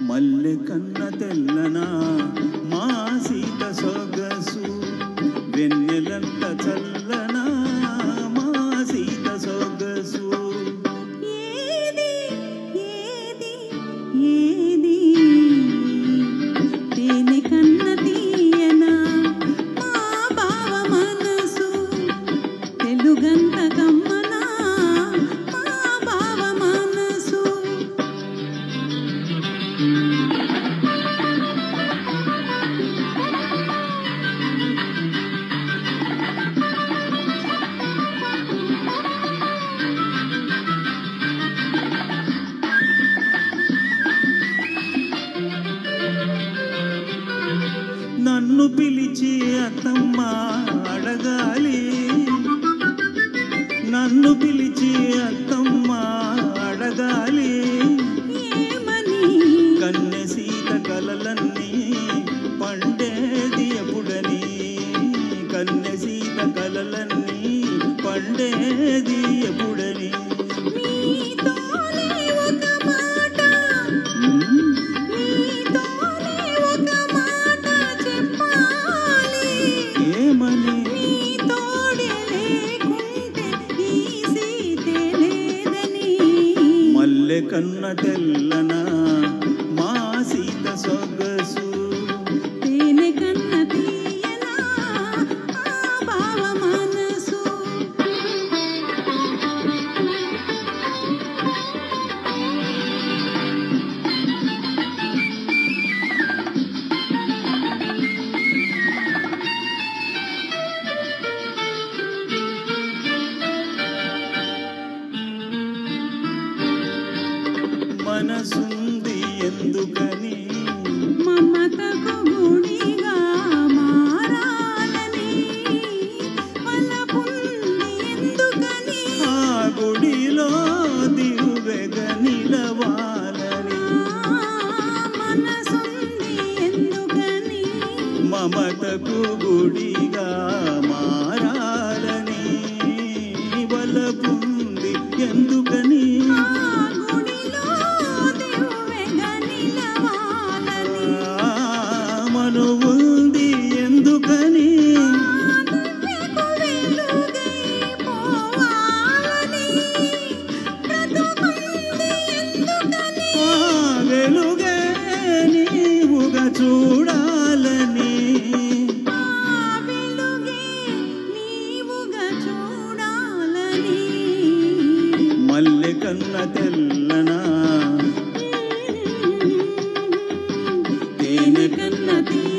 మల్లె కన్న తెల్లనా మా సీత సొగసు వెన్నెలంత చల్లనా మా సీత సొగసు ఏది ఏది ఏది తేనె కన్న తీయనా మా బావ మనసు తెలుగంత కమ్మనా మా బావ మనసు నన్ను పిలిచి అత్తమ్మ అడగాలి నన్ను పిలిచి అత్తమ్మ అడగాలి ఏమని కన్నె సీత కలలన్నీ పండేది ఎప్పుడని కన్నె సీత కలలన్నీ పండేది ఎప్పుడని నీతోనే ఒక మాట నీతోనే ఒక మాట చెప్పాలి ఏమని నీ తోడే లేకుంటే ఈ సీతే లేదని మల్లె కన్న తెల్లనా మా సీత సొగసు తేనె కన్న తీయనా ఆ బావ మనసు మనసుంది ఎందుకని మమతకు గుడిగా మారాలని వలపుంది ఎందుకని ఆ గుడిలో దివ్వెగ నిలవాలని మనసుంది ఎందుకని మమతకు గుడిగా మారాలని వలపుంది ఎందుకని ఆ గుడిలో దివ్వెగ నిలవాలని మనువుంది ఎందుకని దివ్వెకు వెలుగై పోవాలని బ్రతుకుంది ఎందుకని వెలుగే నీవుగా చూడాలని ఆ వెలుగే నీవుగా చూడాలని మల్లె కన్న తెల్లనా తేనె కన్న తీయనా